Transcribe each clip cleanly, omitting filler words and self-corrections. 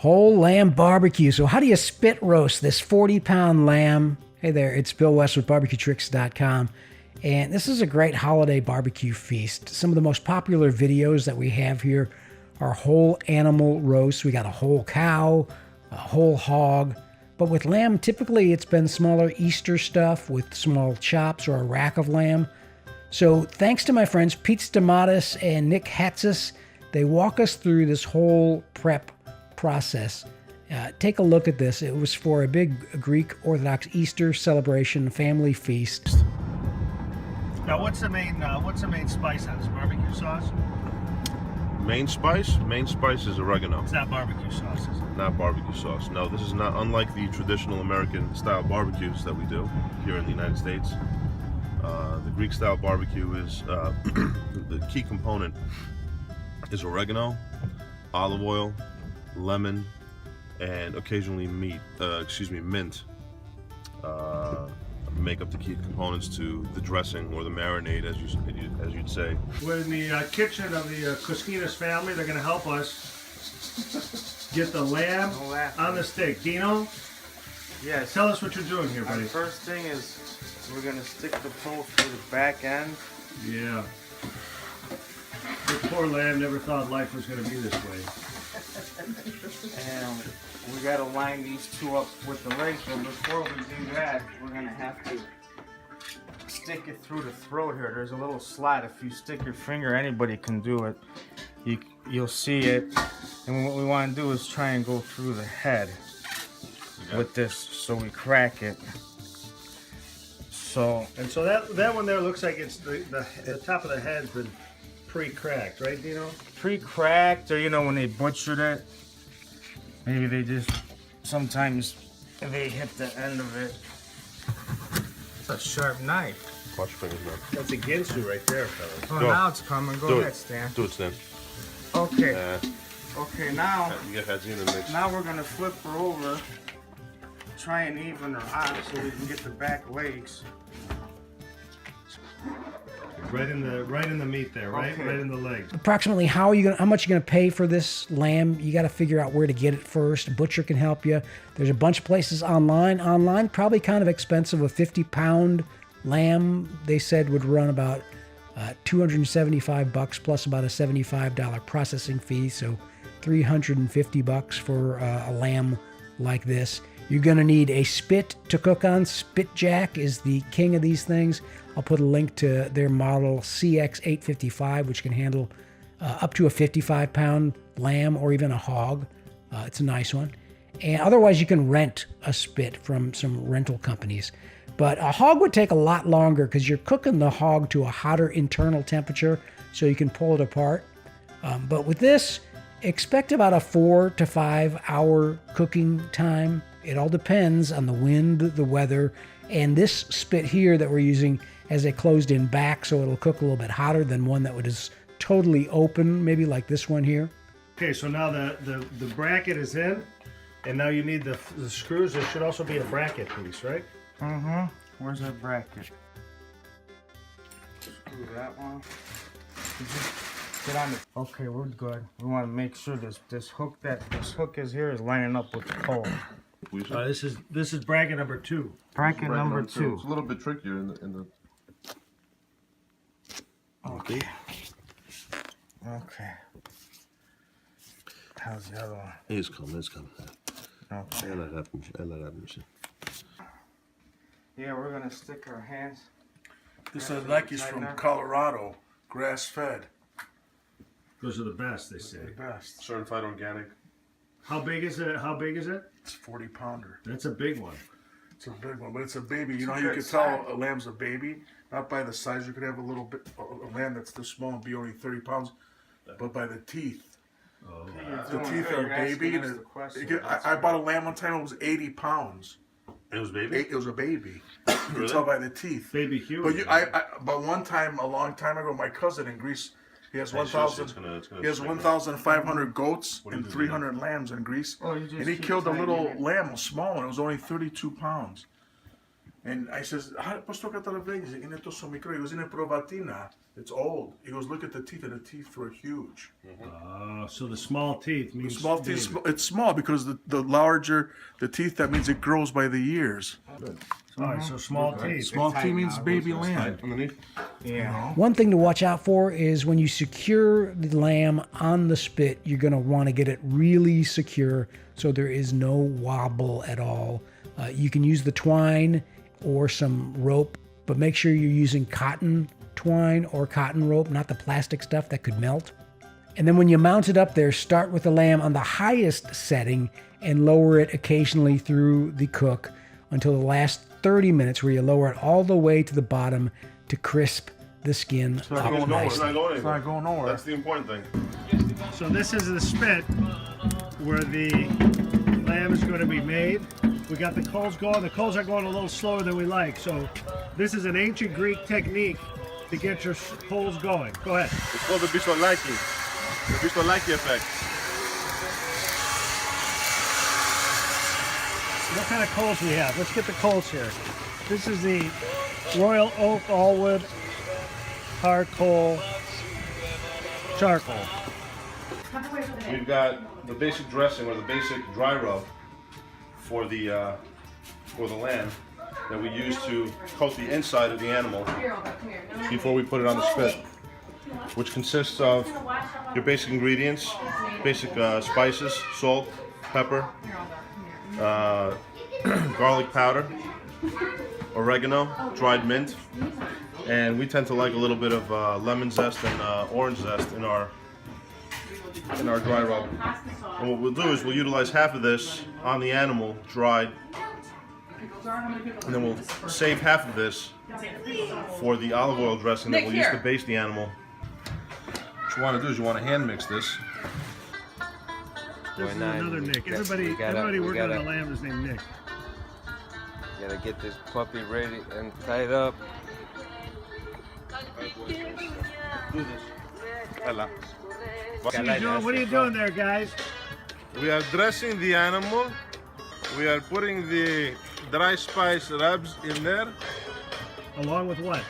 Whole lamb barbecue. So how do you spit roast this 40-pound lamb? Hey there, it's Bill West with BarbecueTricks.com. And this is a great holiday barbecue feast. Some of the most popular videos that we have here are whole animal roasts. We got a whole cow, a whole hog. But with lamb, typically it's been smaller Easter stuff with small chops or a rack of lamb. So thanks to my friends Pete Stamatis and Nick Hatzis, they walk us through this whole prep process. Take a look at this. It was for a big Greek Orthodox Easter celebration, family feast. Now, what's the main spice on this? Barbecue sauce? Main spice? Main spice is oregano. It's not barbecue sauce, is it? Not barbecue sauce. No, this is not unlike the traditional American style barbecues that we do here in the United States. The Greek style barbecue is the key component is oregano, olive oil, lemon, and occasionally mint. Make up the key components to the dressing or the marinade, as you'd say. We're in the kitchen of the Koskinas family. They're going to help us get the lamb on the steak. Dino? Yes. Tell us what you're doing here, buddy. The first thing is we're going to stick the pole through the back end. Yeah. The poor lamb never thought life was going to be this way. And we got to line these two up with the legs, but before we do that, we're going to have to stick it through the throat here. There's a little slot. If you stick your finger, anybody can do it. You'll see it. And what we want to do is try and go through the head with this, so we crack it. So that one there looks like it's the top of the head's been pre-cracked, right, Dino? Pre-cracked, or when they butchered it, maybe they just sometimes they hit the end of it. It's a sharp knife. Watch your fingers, man. That's against you right there, fella. Oh, Go. now it's coming. Go ahead, Stan. Do it, Stan. Okay. Okay, now. You get heads in the mix. Now we're gonna flip her over, try and even her out so we can get the back legs. Right in the meat there, right? Okay. Right in the legs. Approximately how much are you gonna pay for this lamb? You got to figure out where to get it first. A butcher can help you. There's a bunch of places online. Online, probably kind of expensive. A 50-pound lamb, they said, would run about $275 plus about a $75 processing fee. So $350 for a lamb like this. You're going to need a spit to cook on. Spit Jack is the king of these things. I'll put a link to their model CX855, which can handle up to a 55-pound lamb or even a hog. It's a nice one. And otherwise, you can rent a spit from some rental companies. But a hog would take a lot longer because you're cooking the hog to a hotter internal temperature so you can pull it apart. But with this, expect about a 4 to 5 hour cooking time. It all depends on the wind, the weather, and this spit here that we're using has a closed-in back, so it'll cook a little bit hotter than one that is totally open, maybe like this one here. Okay, so now the bracket is in, and now you need the screws. There should also be a bracket piece, right? Mm-hmm. Where's our bracket? Screw that one. Get on the. Okay, we're good. We want to make sure this hook is here is lining up with the pole. This is bracket number 2. Bracket number 2. It's a little bit trickier in the. Okay. Okay. How's the other one? It's coming. Okay. Let that happen. Yeah, we're gonna stick our hands. This is from Colorado, grass-fed. Those are the best, they say. The best. Certified organic. How big is it? It's a 40-pounder. That's a big one. It's a big one, but it's a baby. You know how you can tell a lamb's a baby? Not by the size. You could have a lamb that's this small and be only 30 pounds, but by the teeth. Oh. The teeth are baby. And I bought a lamb one time. It was 80 pounds. It was baby? It was a baby. You can tell by the teeth. Baby huge. But one time, a long time ago, my cousin in Greece, he has 1,500 goats and 300 lambs in Greece. And he killed a little lamb, a small one. It was only 32 pounds. And I says, πώς το καταλαβαίνεις, είναι τόσο μικρό. He goes, είναι προβατίνα. It's old. He goes, look at the teeth, and the teeth were huge. So the small teeth The means small teeth, it's small because the larger the teeth, that means it grows by the years. All right, so small teeth. Small teeth means baby lamb. Underneath. Yeah. One thing to watch out for is when you secure the lamb on the spit, you're going to want to get it really secure so there is no wobble at all. You can use the twine or some rope, but make sure you're using cotton twine or cotton rope, not the plastic stuff that could melt. And then when you mount it up there, start with the lamb on the highest setting and lower it occasionally through the cook until the last 30 minutes, where you lower it all the way to the bottom to crisp the skin not up going nicely. It's not going It's not anywhere. going nowhere. That's the important thing. So this is the spit where the lamb is going to be made. We got the coals going. The coals are going a little slower than we like. So this is an ancient Greek technique to get your coals going. Go ahead. It's called the pistolaki. The pistolaki effect. What kind of coals we have? Let's get the coals here. This is the Royal Oak Allwood hard coal charcoal. We've got the basic dressing or the basic dry rub for the lamb that we use to coat the inside of the animal before we put it on the spit, which consists of your basic ingredients, basic spices, salt, pepper, garlic powder, oregano, dried mint, and we tend to like a little bit of lemon zest and orange zest in our dry rub. And what we'll do is we'll utilize half of this on the animal, dried, and then we'll save half of this for the olive oil dressing that we'll use to baste the animal. What you want to do is you want to hand mix this. This is another Nick. Everybody working on the lamb is named Nick. Gotta get this puppy ready and tied up. Do this. Ella. What are you doing there, guys? We are dressing the animal. We are putting the dry spice rubs in there, Along with what?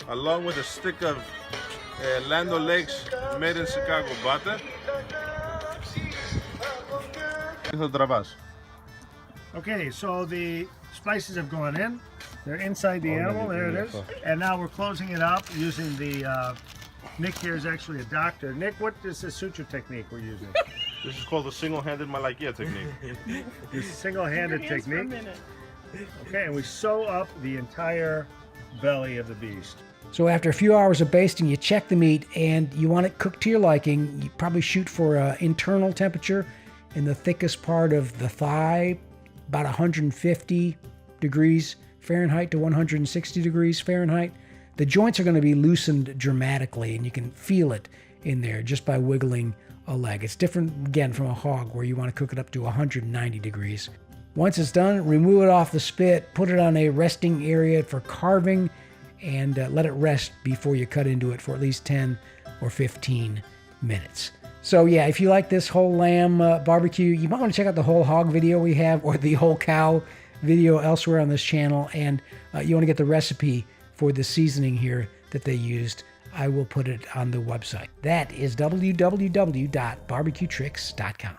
along with a stick of Land O'Lakes made in Chicago butter. Okay, so the spices have gone in. They're inside the animal. There it is. And now we're closing it up using the. Nick here is actually a doctor. Nick, what is the suture technique we're using? This is called the single-handed malakia technique. The single-handed technique. Okay, and we sew up the entire belly of the beast. So after a few hours of basting, you check the meat and you want it cooked to your liking. You probably shoot for internal temperature in the thickest part of the thigh, about 150 degrees Fahrenheit to 160 degrees Fahrenheit. The joints are going to be loosened dramatically, and you can feel it in there just by wiggling a leg. It's different, again, from a hog where you want to cook it up to 190 degrees. Once it's done, remove it off the spit, put it on a resting area for carving, and let it rest before you cut into it for at least 10 or 15 minutes. So yeah, if you like this whole lamb barbecue, you might want to check out the whole hog video we have, or the whole cow video elsewhere on this channel, and you want to get the recipe for the seasoning here that they used. I will put it on the website. That is www.barbecuetricks.com.